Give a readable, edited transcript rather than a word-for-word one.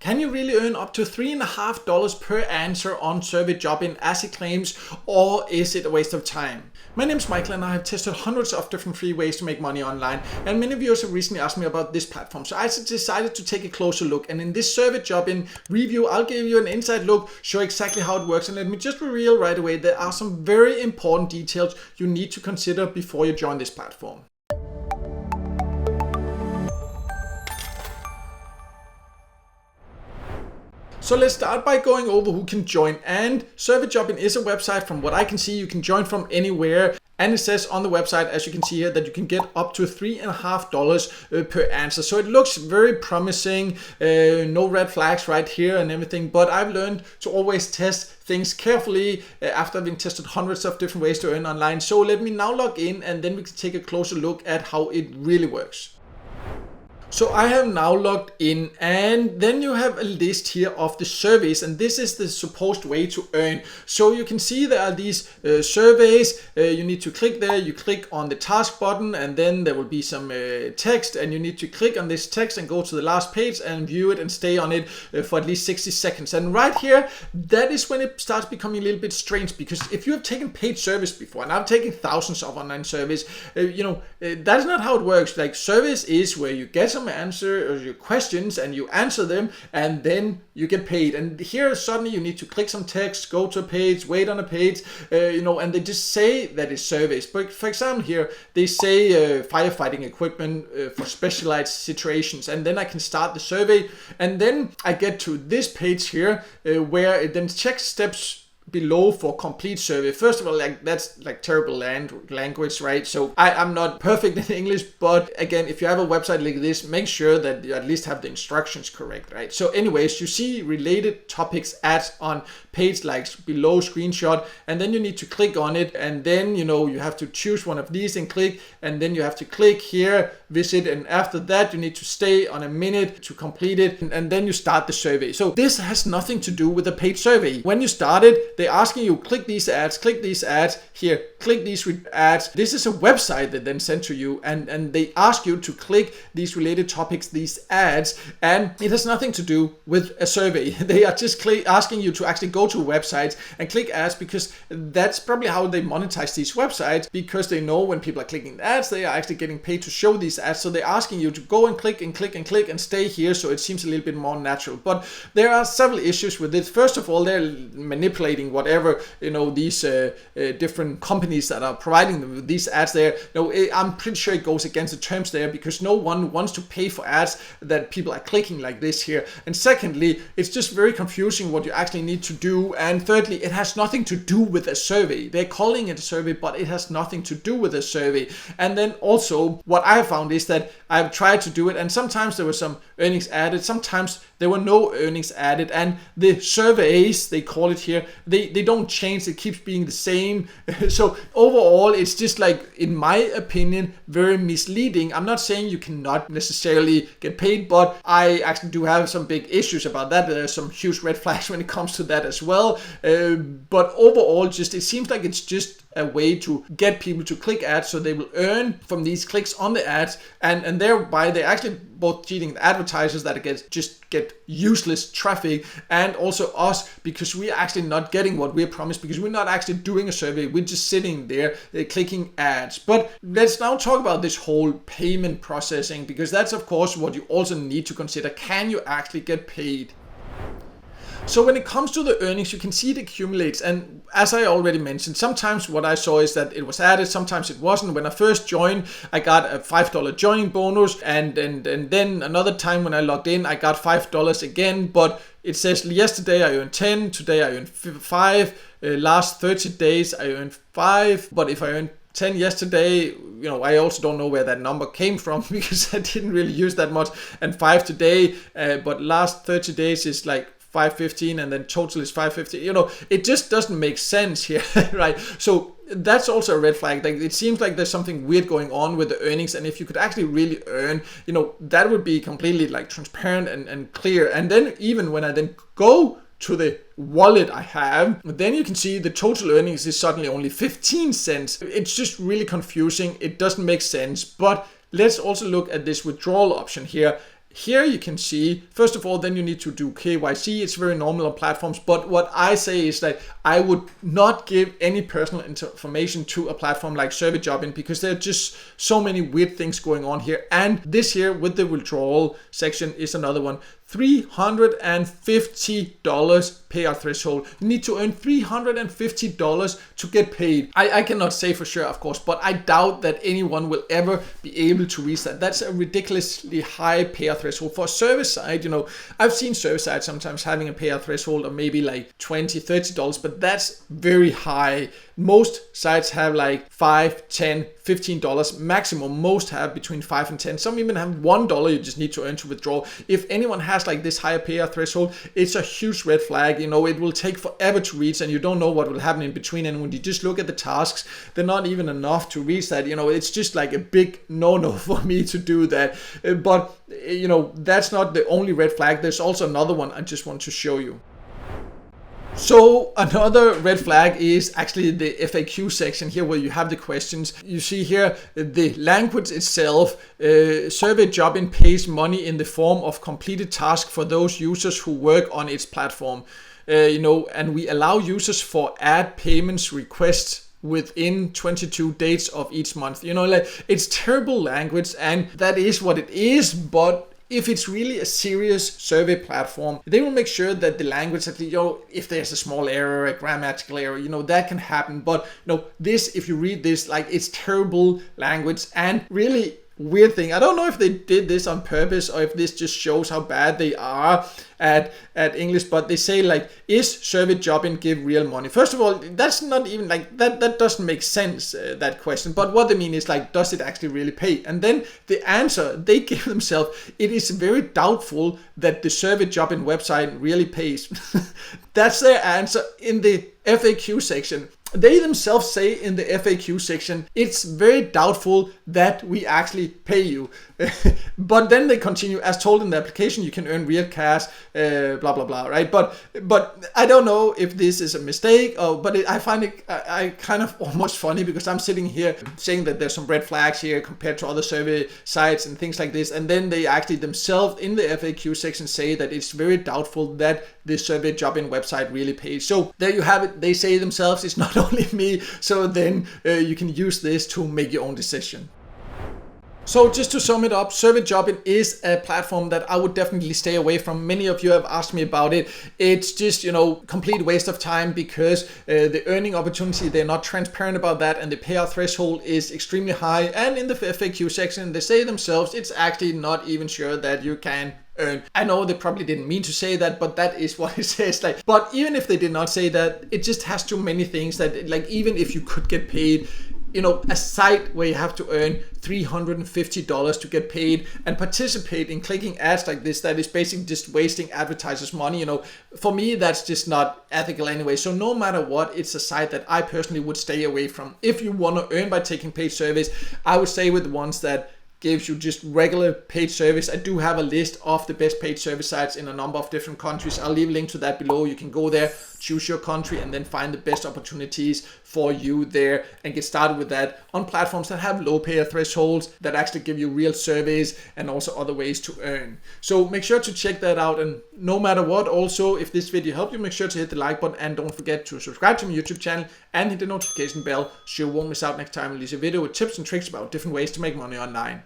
Can you really earn up to $3.50 per answer on SurveyJobin as it claims, or is it a waste of time? My name is Michael and I have tested hundreds of different free ways to make money online, and many viewers have recently asked me about this platform, so I decided to take a closer look. And in this SurveyJobin review, I'll give you an inside look, show exactly how it works, and let me just reveal right away there are some very important details you need to consider before you join this platform. So let's start by going over who can join, and SurveyJobin is a website. From what I can see, you can join from anywhere, and it says on the website, as you can see here, that you can get up to $3.50 per answer. So it looks very promising, no red flags right here and everything, but I've learned to always test things carefully after having tested hundreds of different ways to earn online. So let me now log in and then we can take a closer look at how it really works. So I have now logged in, and then you have a list here of the surveys, and this is the supposed way to earn. So you can see there are these surveys. You need to click there, you click on the task button, and then there will be some text, and you need to click on this text and go to the last page and view it and stay on it for at least 60 seconds. And right here, that is when it starts becoming a little bit strange, because if you have taken paid service before, and I've taken thousands of online surveys, that's not how it works. Like, service is where you get some answer or your questions and you answer them and then you get paid. And here suddenly you need to click some text, go to a page, wait on a page, and they just say that it's surveys. But for example here they say firefighting equipment for specialized situations, and then I can start the survey, and then I get to this page here where it then checks steps below for complete survey. First of all, that's terrible language, right? So I'm not perfect in English, but again, if you have a website like this, make sure that you at least have the instructions correct, right? So anyways, you see related topics ads on page like below screenshot, and then you need to click on it, and then you have to choose one of these and click, and then you have to click here, visit, and after that you need to stay on a minute to complete it, and then you start the survey. So this has nothing to do with a paid survey. When you start it, they're asking you click these ads here, click these ads. This is a website that then sent to you, and they ask you to click these related topics, these ads, and it has nothing to do with a survey. They are just asking you to actually go to websites and click ads, because that's probably how they monetize these websites, because they know when people are clicking ads, they are actually getting paid to show these ads. So they're asking you to go and click and click and click and stay here, so it seems a little bit more natural. But there are several issues with it. First of all, they're manipulating whatever these different companies that are providing them with these ads there. I'm pretty sure it goes against the terms there, because no one wants to pay for ads that people are clicking like this here. And secondly, it's just very confusing what you actually need to do. And thirdly, it has nothing to do with a survey. They're calling it a survey, but it has nothing to do with a survey. And then also what I have found is that I've tried to do it, and sometimes there were some earnings added, sometimes there were no earnings added, and the surveys, they call it here, they don't change, it keeps being the same. So overall, it's just in my opinion, very misleading. I'm not saying you cannot necessarily get paid, but I actually do have some big issues about that. There's some huge red flags when it comes to that as well. But overall, it seems like it's just a way to get people to click ads, so they will earn from these clicks on the ads, and thereby they're actually both cheating the advertisers that get useless traffic, and also us, because we're actually not getting what we're promised, because we're not actually doing a survey, we're just sitting there clicking ads. But let's now talk about this whole payment processing, because that's of course what you also need to consider. Can you actually get paid? So when it comes to the earnings, you can see it accumulates, and as I already mentioned, sometimes what I saw is that it was added, sometimes it wasn't. When I first joined, I got a $5 joining bonus, and then another time when I logged in, I got $5 again, but it says yesterday I earned 10, today I earned 5, last 30 days I earned 5, but if I earned 10 yesterday, I also don't know where that number came from, because I didn't really use that much, and 5 today, but last 30 days is 515, and then total is 550. It just doesn't make sense here, right? So that's also a red flag. It seems like there's something weird going on with the earnings, and if you could actually really earn, that would be completely transparent and clear. And then even when I then go to the wallet I have, then you can see the total earnings is suddenly only 15 cents. It's just really confusing. It doesn't make sense. But let's also look at this withdrawal option here. here you can see, first of all, then you need to do KYC. It's very normal on platforms, but what I say is that I would not give any personal information to a platform like SurveyJobin, because there are just so many weird things going on here. And this here with the withdrawal section is another one. $350 payout threshold. You need to earn $350 to get paid. I cannot say for sure, of course, but I doubt that anyone will ever be able to reach that. That's a ridiculously high payout threshold for a service side. You know, I've seen service sides sometimes having a payout threshold of maybe like $20, $30, but that's very high. Most sites have like $5, $10, $15 maximum. Most have between 5 and 10. Some even have $1 you just need to earn to withdraw. If anyone has like this higher payout threshold, it's a huge red flag. You know, it will take forever to reach, and you don't know what will happen in between. And when you just look at the tasks, they're not even enough to reach that. You know, it's just like a big no-no for me to do that. But you know, that's not the only red flag. There's also another one I just want to show you. So another red flag is actually the FAQ section here, where you have the questions. You see here the language itself. SurveyJobin pays money in the form of completed tasks for those users who work on its platform. You know, and we allow users for ad payments requests within 22 days of each month. You know, like, it's terrible language, and that is what it is. But if it's really a serious survey platform, they will make sure that the language, at least, you know, if there's a small error, a grammatical error, you know, that can happen. But you know, this, if you read this, like, it's terrible language. And really weird thing, I don't know if they did this on purpose or if this just shows how bad they are at English, but they say like, is SurveyJobin give real money? First of all, that's not even like that doesn't make sense, that question. But what they mean is like, does it actually really pay? And then the answer they give themselves, it is very doubtful that the SurveyJobin website really pays. That's their answer in the FAQ section. They themselves say in the FAQ section, it's very doubtful that we actually pay you. But then they continue, as told in the application, you can earn real cash, blah, blah, blah, right? But I don't know if this is a mistake, but I find it I kind of almost funny, because I'm sitting here saying that there's some red flags here compared to other survey sites and things like this. And then they actually themselves in the FAQ section say that it's very doubtful that the SurveyJobin website really pays. So there you have it. They say themselves, it's not only me. So then you can use this to make your own decision. So just to sum it up, SurveyJobin is a platform that I would definitely stay away from. Many of you have asked me about it. It's just, you know, complete waste of time, because the earning opportunity, they're not transparent about that, and the payout threshold is extremely high. And in the FAQ section, they say themselves, it's actually not even sure that you can earn. I know they probably didn't mean to say that, but that is what it says. Like, but even if they did not say that, it just has too many things that, like, even if you could get paid, you know, a site where you have to earn $350 to get paid and participate in clicking ads like this, that is basically just wasting advertisers' money. You know, for me, that's just not ethical anyway. So no matter what, it's a site that I personally would stay away from. If you want to earn by taking paid surveys, I would stay with the ones that gives you just regular paid service. I do have a list of the best paid service sites in a number of different countries. I'll leave a link to that below. You can go there, choose your country, and then find the best opportunities for you there and get started with that on platforms that have low payer thresholds, that actually give you real surveys and also other ways to earn. So make sure to check that out. And no matter what, also, if this video helped you, make sure to hit the like button, and don't forget to subscribe to my YouTube channel and hit the notification bell so you won't miss out next time I release a video with tips and tricks about different ways to make money online.